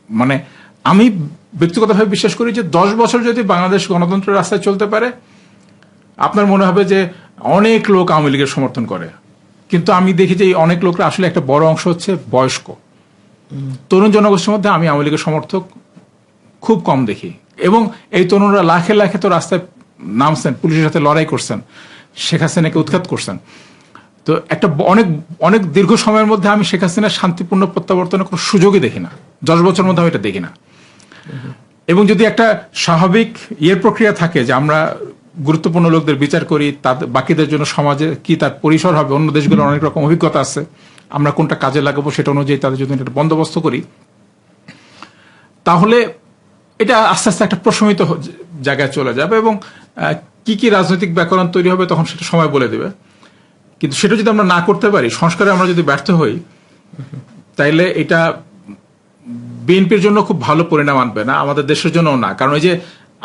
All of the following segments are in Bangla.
মানে আমি ব্যক্তিগতভাবে বিশ্বাস করি যে 10 বছর যদি বাংলাদেশ গণতন্ত্রের রাস্তায় চলতে পারে, আপনার মনে হবে যে অনেক লোক আওয়ামী লীগের সমর্থন করে। কিন্তু আমি দেখি যে এই অনেক লোকরা আসলে একটা বড় অংশ হচ্ছে বয়স্ক তরুণ জনগোষ্ঠীর মধ্যে। আমি আওয়ামী লীগের সমর্থক খুব কম দেখি, এবং এই তরুণরা লাখে লাখে তো রাস্তায় নামছেন, পুলিশের সাথে লড়াই করছেন, শেখ হাসিনাকে উৎখাত করছেন। তো একটা অনেক অনেক দীর্ঘ সময়ের মধ্যে আমি শেখ হাসিনার শান্তিপূর্ণ প্রত্যাবর্তনের কোনো সুযোগই দেখি না। 10 বছরের মধ্যে আমি এটা দেখি না। এবং যদি একটা স্বাভাবিক প্রক্রিয়া থাকে যে আমরা গুরুত্বপূর্ণ লোকদের বিচার করি, তাদের বাকিদের জন্য সমাজে কি তার পরিসর হবে, অন্য দেশগুলোর অনেক রকম অভিজ্ঞতা আছে, আমরা কোনটা কাজে লাগাবো সেটা অনুযায়ী তাদের যদি একটা বন্দোবস্ত করি, তাহলে এটা আস্তে আস্তে একটা প্রশমিত জায়গায় চলে যাবে। এবং কি কি রাজনৈতিক ব্যাকরণ তৈরি হবে তখন সেটা সময় বলে দেবে। কিন্তু সেটা যদি আমরা না করতে পারি, সংস্কারে আমরা যদি ব্যর্থ হই, তাইলে এটা বিএনপির জন্য খুব ভালো পরিণাম আনবে না, আমাদের দেশের জন্যও না। কারণ এই যে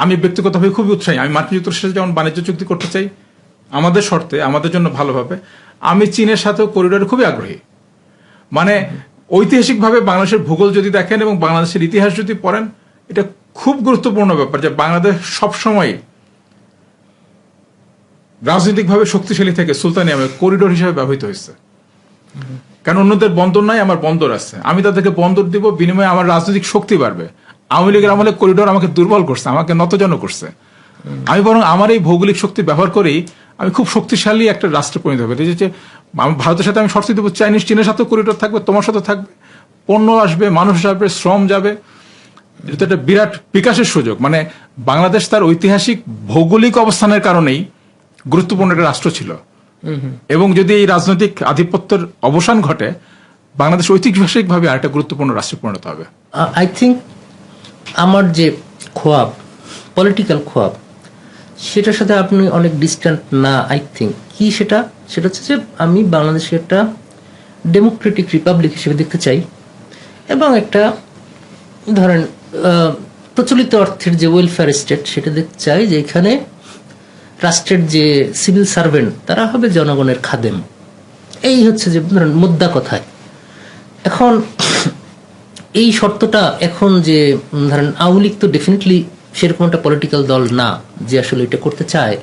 আমি ব্যক্তিগতভাবে খুবই উৎসাহী, আমি মার্কিন যুক্তরাষ্ট্রের সাথে যেমন বাণিজ্য চুক্তি করতে চাই আমাদের শর্তে, আমাদের জন্য ভালোভাবে, আমি চীনের সাথেও করিডোরে খুবই আগ্রহী। মানে ঐতিহাসিকভাবে বাংলাদেশের ভূগোল যদি দেখেন এবং বাংলাদেশের ইতিহাস যদি পড়েন, এটা খুব গুরুত্বপূর্ণ ব্যাপার যে বাংলাদেশ সবসময় রাজনৈতিকভাবে শক্তিশালী থেকে সুলতানি করিডোর হিসেবে ব্যবহৃত হয়েছে। কারণ অন্যদের বন্দর নাই, আমার বন্দর আছে, আমি তাদেরকে বন্দর দিব, বিনিময়ে আমার রাজনৈতিক শক্তি বাড়বে। আওয়ামী লীগের আমলে করিডোর আমাকে দুর্বল করছে, আমাকে নতজন করছে। আমি বরং আমার এই ভৌগোলিক শক্তি ব্যবহার করেই আমি খুব শক্তিশালী একটা রাষ্ট্রে পরিণত হবে। যে ভারতের সাথে আমি শর্ত দেবো, চীনের সাথেও করিডোর থাকবে, তোমার সাথে থাকবে, পণ্য আসবে, মানুষ আসবে, শ্রম যাবে, এটা একটা বিরাট বিকাশের সুযোগ। মানে বাংলাদেশ তার ঐতিহাসিক ভৌগোলিক অবস্থানের কারণেই গুরুত্বপূর্ণ একটা রাষ্ট্র ছিল। এবং যদি এই রাজনৈতিক আধিপত্যের অবসান ঘটে, বাংলাদেশ ঐতিহাসিকভাবে আরেকটা গুরুত্বপূর্ণ রাষ্ট্রে পরিণত হবে। আই থিঙ্ক আমার যে খোয়াব, পলিটিক্যাল খোয়াব, সেটার সাথে আপনি অনেক ডিস্ট্যান্ট না। আই থিঙ্ক কি সেটা হচ্ছে যে আমি বাংলাদেশে একটা ডেমোক্রেটিক রিপাবলিক হিসেবে দেখতে চাই, এবং একটা ধরেন প্রচলিত অর্থের যে ওয়েলফেয়ার স্টেট সেটা দেখতে চাই, যে এখানে রাষ্ট্রের যে সিভিল সার্ভেন্ট তারা হবে জনগণের খাদেম। এই হচ্ছে যে ধরেন মুদ্রা কথায়। এখন এই শর্তটা এখন যে ধরেন আওয়ামী লীগ তো ডেফিনেটলি সেরকম একটা পলিটিক্যাল দল না যে আসলে এটা করতে চায়।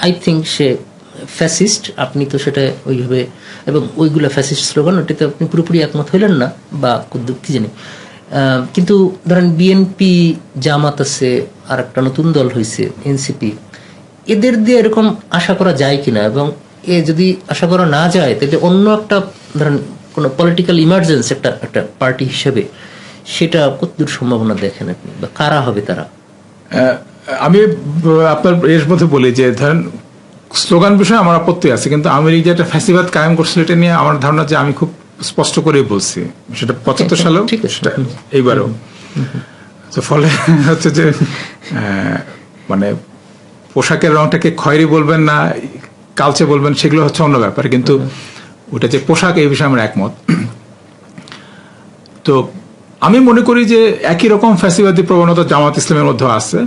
আই থিঙ্ক সে ফ্যাসিস্ট, আপনি তো সেটা ওইভাবে, এবং ওইগুলো ফ্যাসিস্ট স্লোগান, ওটাতে আপনি পুরোপুরি একমত হইলেন না বা কি জানি। কিন্তু ধরেন বিএনপি, জামাত আছে, আর একটা নতুন দল হয়েছে এনসিপি, এদের দিয়ে এরকম আশা করা যায় কিনা, এবং এ যদি আশা করা না যায় তাহলে অন্য একটা ধরেন কোনো পলিটিক্যাল ইমার্জেন্স একটা পার্টি হিসেবে সেটা কতদূর সম্ভাবনা দেখেন আপনি, বা কারা হবে তারা? আমি আপনার এর মধ্যে বলি যে ধরেন স্লোগান বিষয়ে আমার আপত্তি আছে, কিন্তু আওয়ামী লীগ যে একটা ফ্যাসিবাদ কায়েম করছিল এটা নিয়ে আমার ধারণা যে আমি খুব স্পষ্ট করেই বলছি, সেটা 75 সালেও সেটা এইবারও। তো ফলে হচ্ছে যে মানে পোশাকের রংটাকে খয়েরি বলবেন না কালচে বলবেন সেগুলো হচ্ছে অন্য ব্যাপার, কিন্তু ওটা যে পোশাক এই বিষয়ে আমরা একমত। তো আমি মনে করি যে একই রকম ফ্যাসিবাদী প্রবণতা জামাত ইসলামের মধ্যে আছে।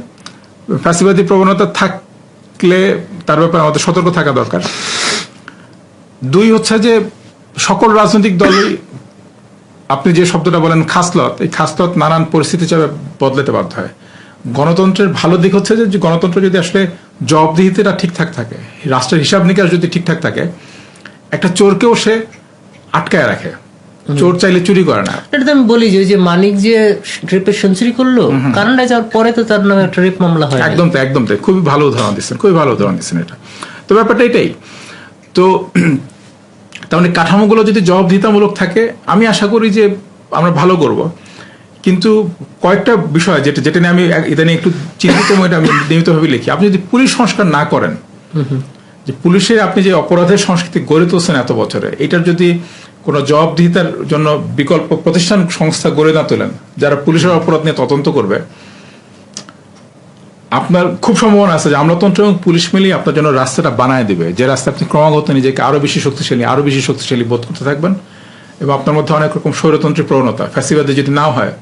ফ্যাসিবাদী প্রবণতা থাকলে তার ব্যাপারে আমাদের সতর্ক থাকা দরকার। দুই হচ্ছে যে সকল রাজনৈতিক দলই আপনি যে শব্দটা বলেন খাসলত, এই খাসলত নানান পরিস্থিতি হিসাবে বদলাতে বাধ্য হয়। গণতন্ত্রের ভালো দিক হচ্ছে যে গণতন্ত্র যদি আসলে জবাবদিহিতাটা ঠিকঠাক থাকে, রাষ্ট্রের হিসাব নিকাশ যদি ঠিকঠাক থাকে, একটা চোরকেও সে আটকায় রাখে, চোর চাইলে চুরি করে না। এটা তো আমি বলি যে মানিক যে রেপের সেঞ্চুরি করলো, কানাডায় যাওয়ার পরে তো তার নামে একটা রেপ মামলা হয়। একদম তাই, একদম তাই, খুবই ভালো উদাহরণ দিচ্ছেন, খুবই ভালো উদাহরণ দিচ্ছেন এটা। তো ব্যাপারটা এটাই। তো তাহলে কাঠামোগুলো যদি জবাবদিহিতামূলক থাকে, আমি আশা করি যে আমরা ভালো করব। কিন্তু কয়েকটা বিষয় যেটা নিয়ে আমি ইদানিং একটু চিন্তিত, এটা আমি নিয়মিতভাবে লিখি। আপনি যদি পুলিশ সংস্কার না করেন, যে পুলিশের আপনি যে অপরাধের সংস্কৃতি গড়ে তুলছেন এত বছরে, এটার যদি কোনো জবাবদিহিতার জন্য বিকল্প প্রতিষ্ঠান সংস্থা গড়ে না তোলেন যারা পুলিশের অপরাধ নিয়ে তদন্ত করবে, আপনার খুব সম্ভাবনা আছে যে আমলাতন্ত্র এবং পুলিশ মিলিয়ে আপনার জন্য রাস্তাটা বানায় দিবে, যে রাস্তা আপনি ক্রমাগত নিজেকে আরো বেশি শক্তিশালী বোধ করতে থাকবেন, এবং আপনার মধ্যে অনেক রকম স্বৈরতন্ত্রী প্রবণতা, ফ্যাসিবাদে যদি নাও হয়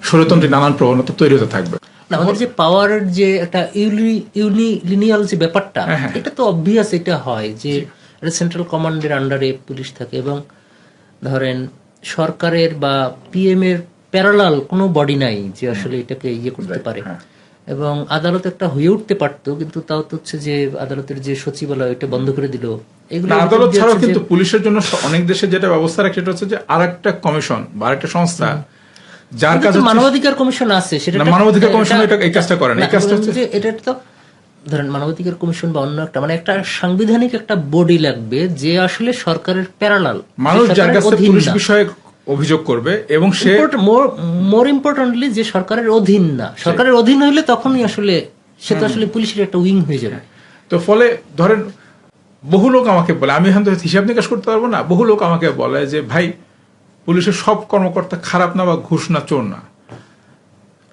স্বৈরতন্ত্রী নানান প্রবণতা তৈরি হতে থাকবে। আমাদের যে পাওয়ারের যে একটা ইউনিলিনিয়াল যে ব্যাপারটা, এটা তো অবভিয়াস, এটা হয় যে সেন্ট্রাল কমান্ডের আন্ডারে পুলিশ থাকে, এবং ধরেন সরকারের বা পিএম এর প্যারালাল কোনো বডি নাই যে আসলে এটাকে ইয়ে করতে Right, পারে। হ্যাঁ। এবং আদালত একটা হয়ে উঠতে পারতো, কিন্তু তাও তো হচ্ছে যে আদালতের যে সচিবালয় এটা বন্ধ করে দিল। এগুলো না, আদালত ছাড়াও হচ্ছে কিন্তু যে- পুলিশের জন্য অনেক দেশে যেটা ব্যবস্থা রাখে সেটা হচ্ছে যে আরেকটা কমিশন বা আরেকটা সংস্থা যার কিন্তু কাজ তো হচ্ছে- মানবাধিকার কমিশন আছে, সেটা না, একটা- মানবাধিকার কমিশন এটা- এই কাজটা করে না। এই না, কাজটা বললাম হচ্ছে- যে এটা তো ধরেন মানবাধিকার কমিশন বা অন্য একটা মানে একটা সাংবিধানিক একটা বডি লাগবে যে আসলে সরকারের প্যারালাল, মানুষ যার কাছে পুলিশ বিষয়ে অভিযোগ করবে এবং সে মোর ইম্পর্টেন্টলি যে সরকারের অধীন না, সরকারের অধীন হইলে তখনই আসলে সে তো আসলে পুলিশের একটা উইং হয়ে যাবে। তো ফলে ধরেন বহু লোক আমাকে বলে, আমি এখন তো হিসাব নিকাশ করতে পারবো না, বহু লোক আমাকে বলে যে ভাই পুলিশের সব কর্মকর্তা খারাপ না বা ঘুষ না চোর না।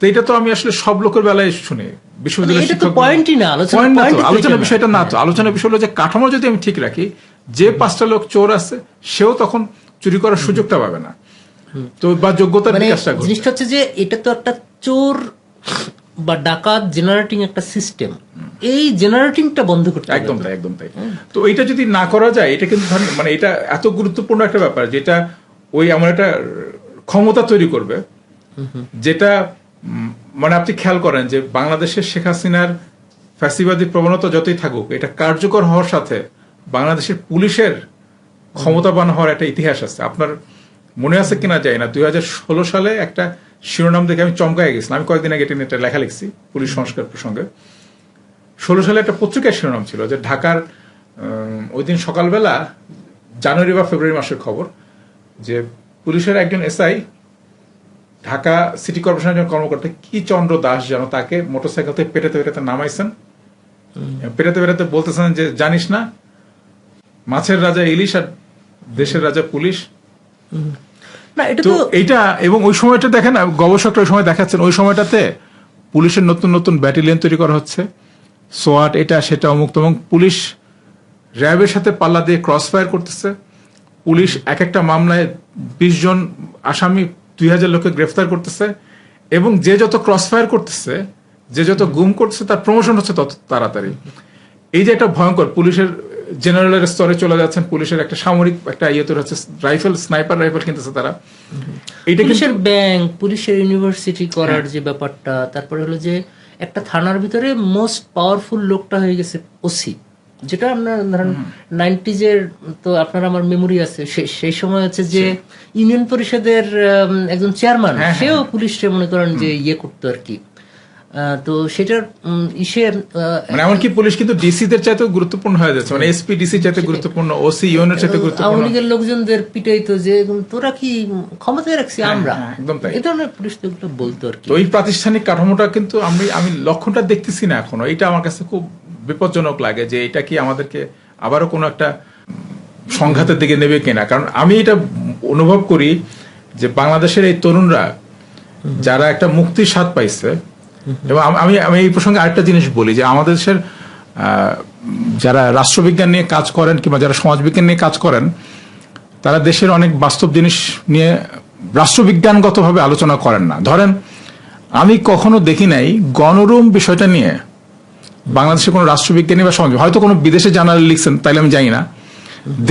তো এটা তো আমি আসলে সব লোকের বেলায় শুনি, বিশ্ববিদ্যালয়ের এটা তো শিক্ষক- পয়েন্টই না, আলোচনা Point না তো, পয়েন্টই তো আলোচনার এটা না। বিষয়টা না তো, আলোচনার বিষয় হলো যে কাঠামো যদি আমি ঠিক রাখি, যে 5টা লোক চোর আছে সেও তখন চুরি করার সুযোগটা পাবে না, তো বা যোগ্যতার মানে বিকাশটা ঘটবে। জিনিসটা হচ্ছে যে এটা তো একটা চোর বা ডাকাত জেনারেটিং একটা সিস্টেম, এই জেনারেটিংটা বন্ধ করতে হবে। একদম তাই, একদম তাই। তো এটা যদি না করা যায়, এটা কিন্তু ধরেন মানে এটা এত গুরুত্বপূর্ণ একটা ব্যাপার যেটা ওই এমন একটা ক্ষমতা তৈরি করবে যেটা মানে আপনি খেয়াল করেন যে বাংলাদেশের শেখ হাসিনার ফ্যাসিবাদী প্রবণতা যতই থাকুক, এটা কার্যকর হওয়ার সাথে বাংলাদেশের পুলিশের ক্ষমতাবান হওয়ার একটা ইতিহাস আছে। আপনার মনে আছে কিনা যায় না, 2016 সালে একটা শিরোনাম দেখে আমি চমকায় গেছিলাম। আমি কয়েকদিন আগে এটা নিয়ে একটা লেখা লিখছি পুলিশ সংস্কার প্রসঙ্গে। 16 সালে একটা পত্রিকার শিরোনাম ছিল যে ঢাকার ওই দিন সকালবেলা জানুয়ারি বা ফেব্রুয়ারি মাসের খবর, যে পুলিশের একজন এসআই ঢাকা সিটি কর্পোরেশনের একজন কর্মকর্তা কি চন্দ্র দাস যেন তাকে মোটরসাইকেল থেকে পেটাতে পেটাতে নামাইছেন, পেটাতে পেটাতে বলতেছেন যে জানিস না মাছের রাজা ইলিশ আর দেশের রাজা পুলিশ। না, এটা তো তো এইটা, এবং ওই সময়টা দেখেন গবেষকরা ওই সময় দেখাচ্ছেন ওই সময়টাতে পুলিশের নতুন নতুন ব্যাটালিয়ন তৈরি করা হচ্ছে, সোয়াট এটা সেটা অমুক তমুক, পুলিশ র্যাবের সাথে পাল্লা দিয়ে ক্রস ফায়ার করতেছে, পুলিশ এক একটা মামলায় 20 জন আসামি 2000 লোককে গ্রেফতার করতেছে, এবং যে যত ক্রস ফায়ার করতেছে, যে যত গুম করতেছে তার প্রমোশন হচ্ছে তত তাড়াতাড়ি। এই যে একটা ভয়ঙ্কর, পুলিশের জেনারেলের স্তরে চলে যাচ্ছেন, পুলিশের একটা সামরিক একটা ইয়ে তৈরি হচ্ছে, রাইফেল স্নাইপার রাইফেল কিনতেছে তারা। এইটা পুলিশের ব্যাংক, পুলিশের ইউনিভার্সিটি করার যে ব্যাপারটা, তারপরে হলো যে একটা থানার ভিতরে মোস্ট পাওয়ারফুল লোকটা হয়ে গেছে ওসি, যেটা আপনার ধরেন 90s এর তো আপনার আমার মেমোরি আছে, সেই সময় হচ্ছে যে ইউনিয়ন পরিষদের একজন চেয়ারম্যান, সেও পুলিশে মনে করেন যে ইয়ে করতো আর কি। তো সেটার ইসের মানে এমনকি পুলিশ কিন্তু ডিসি দের চাইতে গুরুত্বপূর্ণ হয়ে যাচ্ছে, মানে এসপি ডিসি চাইতে গুরুত্বপূর্ণ, ওসি ইউনিয়নের চাইতে আওয়ামী গুরুত্বপূর্ণ। লীগের লোকজনদের পিটাইতো যে তোরা কি ক্ষমতায় রাখছি আমরা, একদম তাই। এই ধরনের পুলিশ তো এগুলো বলতো আর কি। তো এই প্রাতিষ্ঠানিক কাঠামোটা কিন্তু আমি লক্ষণটা দেখতেছি না এখনো। এটা আমার কাছে খুব বিপজ্জনক লাগে যে এটা কি আমাদেরকে আবারও কোনো একটা সংঘাতের দিকে নেবে কিনা। কারণ আমি এটা অনুভব করি যে বাংলাদেশের এই তরুণরা যারা একটা মুক্তির স্বাদ পাইছে, এবং আমি এই প্রসঙ্গে আরেকটা জিনিস বলি যে আমাদের দেশের যারা রাষ্ট্রবিজ্ঞান নিয়ে কাজ করেন কিংবা যারা সমাজবিজ্ঞান নিয়ে কাজ করেন, তারা দেশের অনেক বাস্তব জিনিস নিয়ে রাষ্ট্রবিজ্ঞানগতভাবে আলোচনা করেন না। ধরেন আমি কখনো দেখি নাই গণরুম বিষয়টা নিয়ে বাংলাদেশের কোনো রাষ্ট্রবিজ্ঞানী বা সমাজ, হয়তো কোনো বিদেশে জার্নাল লিখছেন তাইলে আমি জানি না,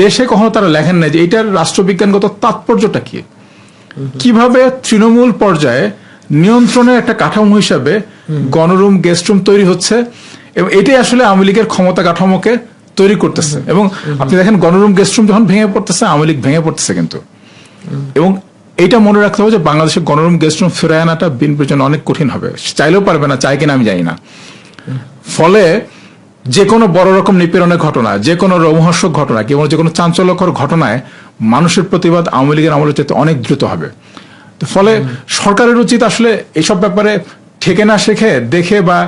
দেশে কখনো তারা লেখেন না যে এটার রাষ্ট্রবিজ্ঞানগত তাৎপর্যটা কি, কিভাবে তৃণমূল পর্যায়ে নিয়ন্ত্রণের একটা কাঠামো হিসাবে গণরুম গেস্ট রুম তৈরি হচ্ছে, এবং এটাই আসলে আওয়ামী লীগের ক্ষমতা কাঠামোকে তৈরি করতেছে। এবং আপনি দেখেন গণরুম গেস্ট রুম যখন ভেঙে পড়তেছে, আওয়ামী লীগ ভেঙে পড়তেছে কিন্তু। এবং এইটা মনে রাখতে হবে যে বাংলাদেশের গণরুম গেস্ট রুম ফিরে আনাটা বিএনপির জন্য অনেক কঠিন হবে, চাইলেও পারবে না, চাই কিনা আমি জানি না। ফলে যে কোনো বড় রকম নিপীড়নের ঘটনা, যে কোনো রোমহর্ষক ঘটনা কিংবা যে কোনো চাঞ্চল্যকর ঘটনায় মানুষের প্রতিবাদ আওয়ামী লীগের আমলের চাইতে অনেক দ্রুত হবে। তো ফলে সরকারের উচিত আসলে এইসব ব্যাপারে ঠেকে না শেখে দেখে বা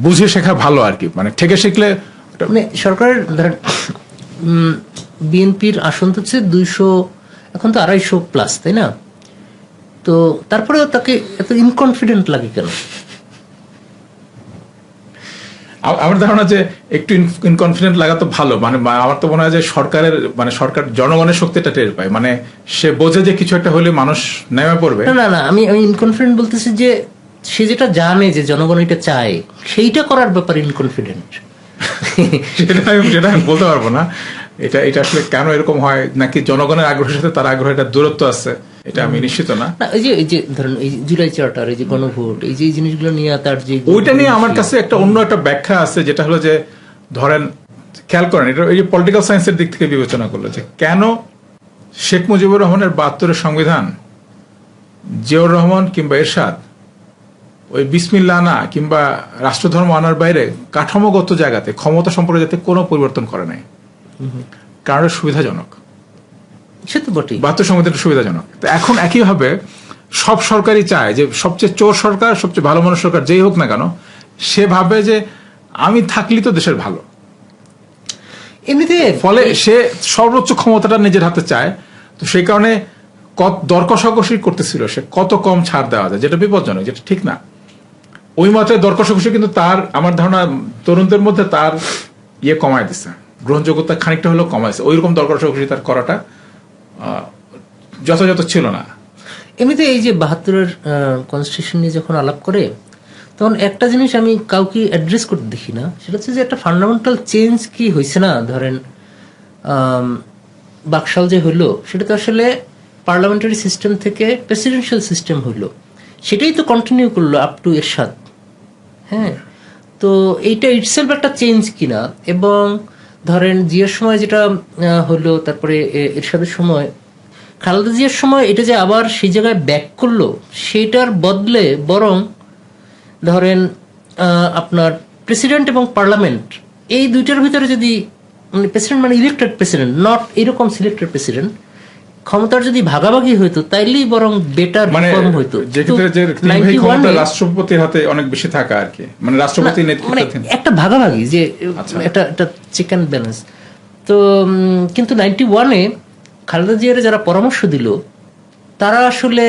বুঝে শেখা ভালো আর কি। মানে ঠেকে শিখলে মানে সরকারের ধরেন বিএনপির আসন তো হচ্ছে 200, এখন তো 250+, তাই না? তো তারপরেও তাকে এত ইনকনফিডেন্ট লাগে কেন? আমার ধারণা যে একটু ইনকনফিডেন্ট লাগা তো ভালো। মানে আমার তো মনে হয় যে সরকারের মানে সরকার জনগণের শক্তিটা টের পায়, মানে সে বোঝে যে কিছু একটা হলে মানুষ নেমে পড়বে। না না না, আমি ইনকনফিডেন্ট বলতেছি যে সে যেটা জানে যে জনগণ এটা চায়, সেইটা করার ব্যাপারে ইনকনফিডেন্ট। সেটা আমি বলতে পারবো না। এটা আসলে কেন এরকম হয়, নাকি জনগণের আগ্রহের সাথে তার আগ্রহের একটা দূরত্ব আছে, এটা আমি নিশ্চিত না। না, এই যে ধরেন এই জুলাই চার্টার, এই যে গণভোট, এই যে জিনিসগুলো নিয়ে তার যে ওইটা নিয়ে আমার কাছে একটা অন্য একটা ব্যাখ্যা আছে, যেটা হলো যে ধরেন খেয়াল করেন, এটা এই যে পলিটিক্যাল সায়েন্সের দিক থেকে বিবেচনা করলো যে কেন শেখ মুজিবুর রহমানের ৭২-এর সংবিধান জিয়াউর রহমান কিংবা এরশাদ ওই বিসমিল্লাহ আনা কিংবা রাষ্ট্রধর্ম আনার বাইরে কাঠামোগত জায়গাতে ক্ষমতা সম্পর্কে যাতে কোনো পরিবর্তন করে নাই, কারণ সুবিধাজনক। সে তো বটেই, ৭২ সংবিধানটা সুবিধাজনক। তো এখন একইভাবে সব সরকারই চায় যে সবচেয়ে চোর সরকার, সবচেয়ে ভালো মানুষ সরকার যেই হোক না কেন, সে ভাবে যে আমি থাকলেই তো দেশের ভালো। এমনিতে ফলে সে সর্বোচ্চ ক্ষমতাটা নিজের হাতে চায়। তো সেই কারণে দর কষাকষি করতেছিল সে কত কম ছাড় দেওয়া যায়, যেটা বিপজ্জনক, যেটা ঠিক না। ওই মতে দর কষাকষি কিন্তু তার, আমার ধারণা তরুণদের মধ্যে তার ইয়ে কমায় দিচ্ছে, গ্রহণযোগ্যতা খানিকটা হলেও কমাইছে। ওই রকম দর কষাকষি তার করাটা যথাযথ ছিল না। এমনিতে এই যে ৭২-এর কনস্টিটিউশন নিয়ে যখন আলাপ করে, তখন একটা জিনিস আমি কাউকে অ্যাড্রেস করতে দেখি না, সেটা হচ্ছে যে একটা ফান্ডামেন্টাল চেঞ্জ কি হয়েছে না। ধরেন বাকশাল যে হইলো, সেটা তো আসলে পার্লামেন্টারি সিস্টেম থেকে প্রেসিডেন্সিয়াল সিস্টেম হইলো, সেটাই তো কন্টিনিউ করলো আপ টু এরশাদ। হ্যাঁ, তো এইটা ইটসেলফ একটা চেঞ্জ কিনা। এবং ধরেন জিয়ার সময় যেটা হলো, তারপরে এরশাদের সময়, খালেদা জিয়ার সময় এটা যে আবার সেই জায়গায় ব্যাক করলো, সেটার বদলে বরং ধরেন আপনার প্রেসিডেন্ট এবং পার্লামেন্ট এই দুইটার ভিতরে যদি, মানে প্রেসিডেন্ট মানে ইলেক্টেড প্রেসিডেন্ট, নট এরকম সিলেক্টেড প্রেসিডেন্ট, ক্ষমতার যদি ভাগাভাগি হইতো তাইলেই বরং বেটার রিফর্ম হইতো। রাষ্ট্রপতির হাতে অনেক বেশি থাকা আর কি, মানে রাষ্ট্রপতি মানে একটা ভাগাভাগি, যে একটা চেক অ্যান্ড ব্যালেন্স। তো কিন্তু 91-এ খালেদা জিয়ার যারা পরামর্শ দিল, তারা আসলে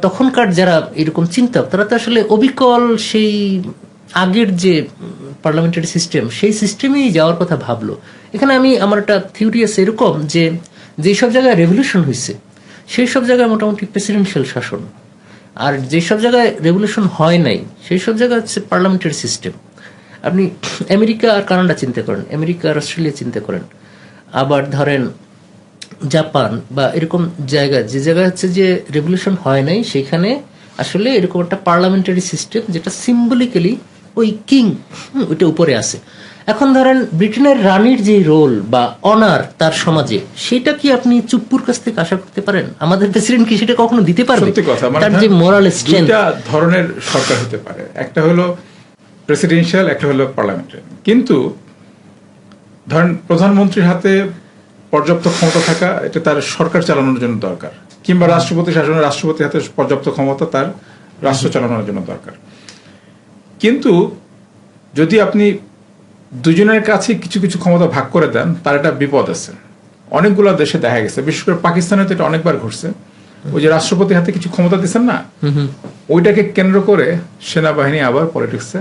তখনকার যারা এরকম চিন্তা, তারা তো আসলে অবিকল সেই আগের যে পার্লামেন্টারি সিস্টেম, সেই সিস্টেমেই যাওয়ার কথা ভাবলো। এখানে আমার একটা থিওরি আছে এরকম, যে যেসব জায়গায় রেভলিউশন হয়েছে সেই সব জায়গায় মোটামুটি প্রেসিডেন্সিয়াল শাসন, আর যেসব জায়গায় রেভলিউশন হয় নাই সেই সব জায়গায় হচ্ছে পার্লামেন্টারি সিস্টেম। আপনি আমেরিকা আর কানাডা চিন্তা করেন, আমেরিকা আর অস্ট্রেলিয়া চিন্তা করেন, আবার ধরেন জাপান বা এরকম জায়গা, যে জায়গায় হচ্ছে যে রেভলিউশন হয় নাই, সেখানে আসলে এরকম একটা পার্লামেন্টারি সিস্টেম, যেটা সিম্বলিক্যালি ওই কিং ওইটা উপরে আছে। এখন ধরেন ব্রিটেনের রানীর যে রোল বা অনার তার সমাজে, সেটা কি আপনি চুপ্পুর কাছ থেকে আশা করতে পারেন? আমাদের প্রেসিডেন্ট কি সেটা কখনো দিতে পারবে? সত্যি কথা, তার যে মোরাল স্ট্রেংথ, দুইটা ধরনের সরকার হতে পারে, একটা হলো প্রেসিডেন্সিয়াল, একটা হলো পার্লামেন্টারি। কিন্তু ধরেন প্রধানমন্ত্রীর হাতে পর্যাপ্ত ক্ষমতা থাকা, এটা তার সরকার চালানোর জন্য দরকার, কিংবা রাষ্ট্রপতি শাসনে রাষ্ট্রপতির হাতে পর্যাপ্ত ক্ষমতা তার রাষ্ট্র চালানোর জন্য দরকার। কিন্তু যদি আপনি দুজনের কাছে কিছু কিছু ক্ষমতা ভাগ করে দেন, তার একটা বিপদ আছে। অনেকগুলো দেশে দেখা গেছে, বিশেষ করে পাকিস্তানে তো এটা অনেকবার ঘটছে। ওই যে রাষ্ট্রপতির হাতে কিছু ক্ষমতা দিচ্ছেন না, ওইটাকে কেন্দ্র করে সেনাবাহিনী আবার পলিটিক্সে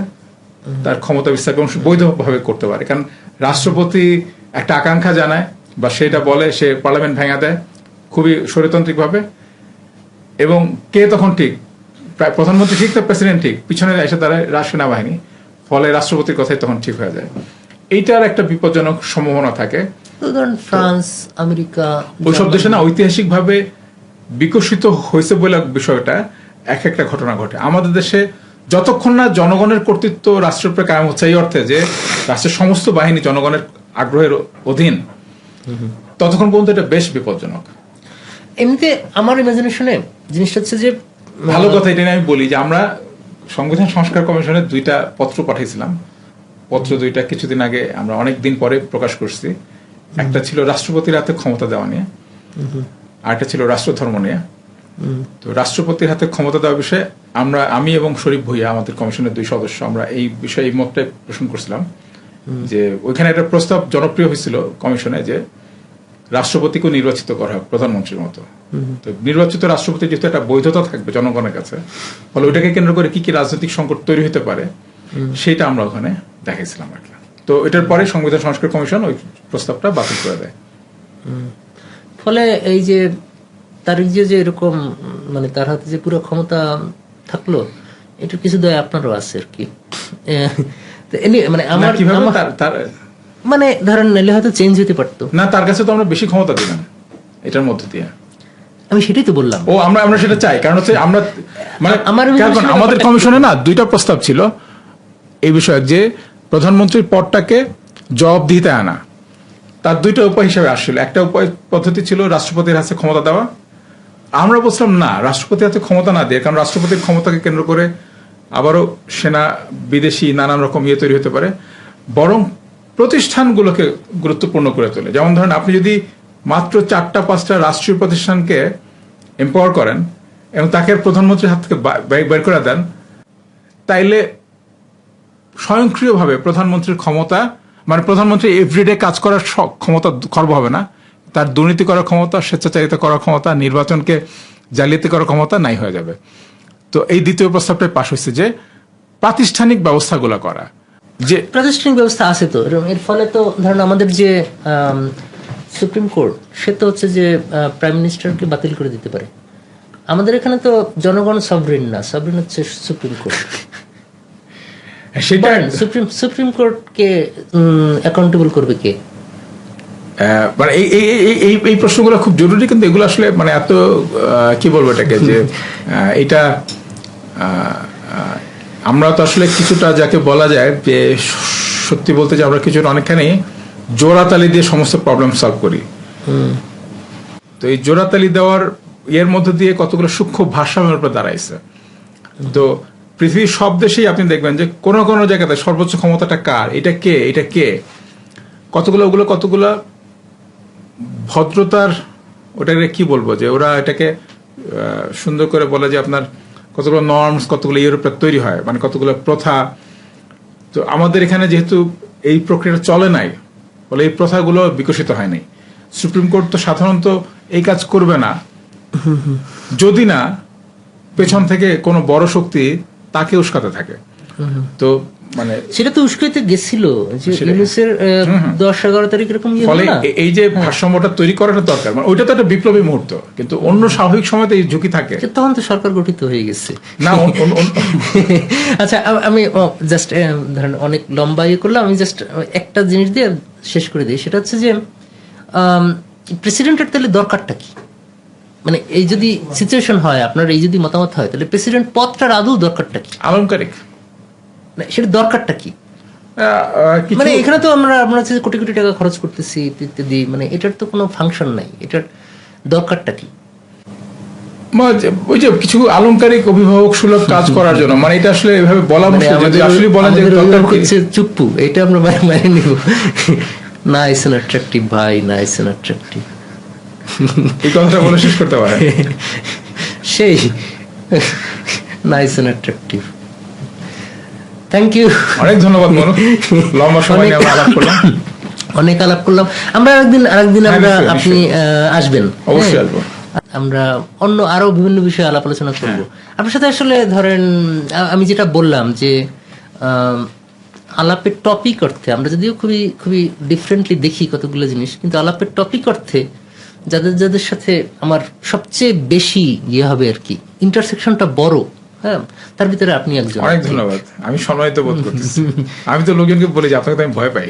তার ক্ষমতা বিস্তার এবং বৈধভাবে করতে পারে। কারণ রাষ্ট্রপতি একটা আকাঙ্ক্ষা জানায় বা সেটা বলে, সে পার্লামেন্ট ভেঙে দেয় খুবই স্বৈরতান্ত্রিক ভাবে, এবং কে তখন ঠিক, প্রধানমন্ত্রী ঠিক তো প্রেসিডেন্ট ঠিক, পিছনে এসে দাঁড়ায় সেনাবাহিনী, ফলে রাষ্ট্রপতির কথাই তখন ঠিক হয়ে যায়। এইটার একটা বিপজ্জনক সম্ভাবনা থাকে। ফ্রান্স, আমেরিকা, ওইসব দেশে না ঐতিহাসিক ভাবে বিকশিত হয়েছে বলে বিষয়টা এক একটা ঘটনা ঘটে। আমাদের দেশে যতক্ষণ না জনগণের কর্তৃত্ব রাষ্ট্রের উপরে কায়েম হচ্ছে, এই অর্থে যে রাষ্ট্রের সমস্ত বাহিনী জনগণের আগ্রহের অধীন, ততক্ষণ পর্যন্ত এটা বেশ বিপজ্জনক। এমনিতে আমার ইমাজিনেশনে জিনিসটা হচ্ছে যে ভালো কথা, এটা আমি বলি যে আমরা সংবিধান সংস্কার কমিশনের 2টা পত্র পাঠিয়েছিলাম। পত্র 2টা কিছুদিন আগে আমরা অনেক দিন পরে প্রকাশ করছি। একটা ছিল রাষ্ট্রপতির হাতে ক্ষমতা দেওয়া নিয়ে, আর একটা ছিল রাষ্ট্রধর্ম নিয়ে। তো রাষ্ট্রপতির হাতে ক্ষমতা দেওয়ার বিষয়ে আমি এবং শরীফ ভুইয়া, আমাদের কমিশনের 2 সদস্য, আমরা এই বিষয়ে এই মতটাই পোষণ করছিলাম যে ওইখানে একটা প্রস্তাব জনপ্রিয় হয়েছিল কমিশনে, যে রাষ্ট্রপতিকেও নির্বাচিত করা হোক প্রধানমন্ত্রীর মতো। তো নির্বাচিত রাষ্ট্রপতি যেহেতু একটা বৈধতা থাকবে জনগণের কাছে, ফলে ওইটাকে কেন্দ্র করে কি কি রাজনৈতিক সংকট তৈরি হতে পারে সেটা আমরা ওখানে দেখাইছিলাম আর কি। তো এটার পরে সংবিধান সংস্কার কমিশন ওই প্রস্তাবটা বাতিল করে দেয়। ফলে এই যে তারিক যে এরকম, মানে তার হাতে যে পুরো ক্ষমতা থাকলো, এটার কিছু দয়া আপনারও আছে আর কি। মানে আমার মানে ধরেন নাহলে হয়তো চেঞ্জ হতে পারতো না, তার কাছে তো আমরা বেশি ক্ষমতা দিলাম এটার মধ্যে দিয়ে। আমি সেটাই তো বললাম। ও আমরা সেটা চাই, কারণ হচ্ছে আমরা মানে কারণ আমাদের কমিশনে না 2টা প্রস্তাব ছিল এই বিষয়ে, যে প্রধানমন্ত্রীর পদটাকে জবাবদিহিতে আনা। তার 2টা উপায় হিসেবে আসছিল। একটা উপায় পদ্ধতি ছিল রাষ্ট্রপতির হাতে ক্ষমতা দেওয়া। আমরা বলছিলাম না, রাষ্ট্রপতির হাতে ক্ষমতা না দিয়ে, কারণ রাষ্ট্রপতির ক্ষমতাকে কেন্দ্র করে আবারও সেনা বিদেশি নানান রকম তৈরি হতে পারে, বরং প্রতিষ্ঠানগুলোকে গুরুত্বপূর্ণ করে তোলে। যেমন ধরেন, আপনি যদি মাত্র 4-5টা রাষ্ট্রীয় প্রতিষ্ঠানকে এম্পাওয়ার করেন এবং তাকে প্রধানমন্ত্রীর হাত থেকে বের করে দেন, তাইলে স্বয়ংক্রিয়ভাবে প্রধানমন্ত্রীর ক্ষমতা, মানে প্রধানমন্ত্রী এভরিডে কাজ করার ক্ষমতা খর্ব হবে না, তার দুর্নীতি করার ক্ষমতা, স্বেচ্ছাচারিতা করার ক্ষমতা, নির্বাচনকে জালিয়াতি করার ক্ষমতা নাই হয়ে যাবে। তো এই দ্বিতীয় প্রস্তাবটাই পাশ হয়েছে, যে প্রাতিষ্ঠানিক ব্যবস্থাগুলো করা। যে প্রাতিষ্ঠানিক ব্যবস্থা আছে তো, এর ফলে তো ধরেন আমাদের যে সুপ্রিম কোর্ট, সে তো হচ্ছে যে প্রাইম মিনিস্টারকে বাতিল করে দিতে পারে। আমাদের এখানে তো জনগণ সভরেন না, সভরেন হচ্ছে সুপ্রিম কোর্ট। সেটা সুপ্রিম কোর্টকে অ্যাকাউন্টেবল করবে কে? মানে এই প্রশ্নগুলো খুব জরুরি, কিন্তু এগুলো আসলে মানে এত কি বলবো এটাকে, যে এটা আমরা তো আসলে কিছুটা যাকে বলা যায় যে সত্যি বলতে যে আমরা কিছুটা অনেকখানি জোড়াতালি দিয়ে সমস্ত প্রবলেম সলভ করি। তো এই জোড়াতালি দেওয়ার এর মধ্যে দিয়ে কতগুলো সূক্ষ্ম ভারসাম্যের উপর দাঁড়াইছে। তো পৃথিবীর সব দেশেই আপনি দেখবেন যে কোনো কোনো জায়গাতে সর্বোচ্চ ক্ষমতাটা কার, এটা কে, কতগুলো ভদ্রতার, ওটাকে কি বলবো, যে ওরা এটাকে সুন্দর করে বলে যে আপনার কতগুলো নর্মস, কতগুলো ইউরোপের তৈরি হয়, মানে কতগুলো প্রথা। তো আমাদের এখানে যেহেতু এই প্রক্রিয়াটা চলে নাই, বলে এই প্রথাগুলো বিকশিত হয় নাই। সুপ্রিম কোর্ট তো সাধারণত এই কাজ করবে না যদি না পেছন থেকে কোনো বড় শক্তি তাকে উস্কাতে থাকে। তো মানে সেটা তো উস্কাইতে গেছিল যে ইউনুসের 10-11 তারিখ এরকম। ফলে এই যে ভারসাম্যটা তৈরি করাটা দরকার, মানে ওইটা তো একটা বিপ্লবী মুহূর্ত, কিন্তু অন্য স্বাভাবিক সময়তে এই ঝুঁকি থাকে। তখন তো সরকার গঠিত হয়ে গেছে না। আচ্ছা, আমি জাস্ট ধরেন অনেক লম্বা করলাম, আমি জাস্ট একটা জিনিস দিয়ে শেষ করে দিই। সেটা হচ্ছে যে প্রেসিডেন্টের তাহলে দরকারটা কি? মানে এই যদি সিচুয়েশন হয়, আপনার এই যদি মতামত হয়, তাহলে প্রেসিডেন্ট পদটার আদৌ দরকারটা কি? আলংকারিক, সেটা দরকারটা কি? মানে এখানে তো আমরা হচ্ছে কোটি কোটি টাকা খরচ করতেছি ইত্যাদি, মানে এটার তো কোনো ফাংশন নাই, এটার দরকারটা কি? ওই যে কিছু আলংকারিক অভিভাবক সুলভ কাজ করার জন্য, মানে এটা আসলে এভাবে বলা মুশকিল। যদি আসলে বলেন যে দরকার হচ্ছে চুপ্পু, এটা আমরা মানে নিব, নাইস এন্ড অ্যাট্রাকটিভ ভাই, নাইস এন্ড অ্যাট্রাকটিভ, এই কথাটা বলে শেষ করতে পারে সেই nice and attractive. Thank you, অনেক ধন্যবাদ মনু, লম্বা সময় নিয়ে আমরা আলাপ করলাম, অনেক আলাপ করলাম। আমরা আরেকদিন আমরা আপনি আসবেন, অবশ্যই আসবো। আমরা অন্য আরো বিভিন্ন বিষয়ে আলাপ আলোচনা করবো আপনার সাথে। আসলে ধরেন আমি যেটা বললাম যে আলাপের টপিক অর্থে আমরা যদিও খুবই খুবই ডিফারেন্টলি দেখি কতগুলো জিনিস, কিন্তু আলাপের টপিক অর্থে যাদের সাথে আমার সবচেয়ে বেশি ইয়ে হবে আর কি, ইন্টারসেকশনটা বড়, হ্যাঁ, তার ভিতরে আপনি একজন। অনেক ধন্যবাদ, আমি সম্মানিত বোধ করতেছি। আমি তো লোকজনকে বলি যে আপনাকে তো আমি ভয় পাই।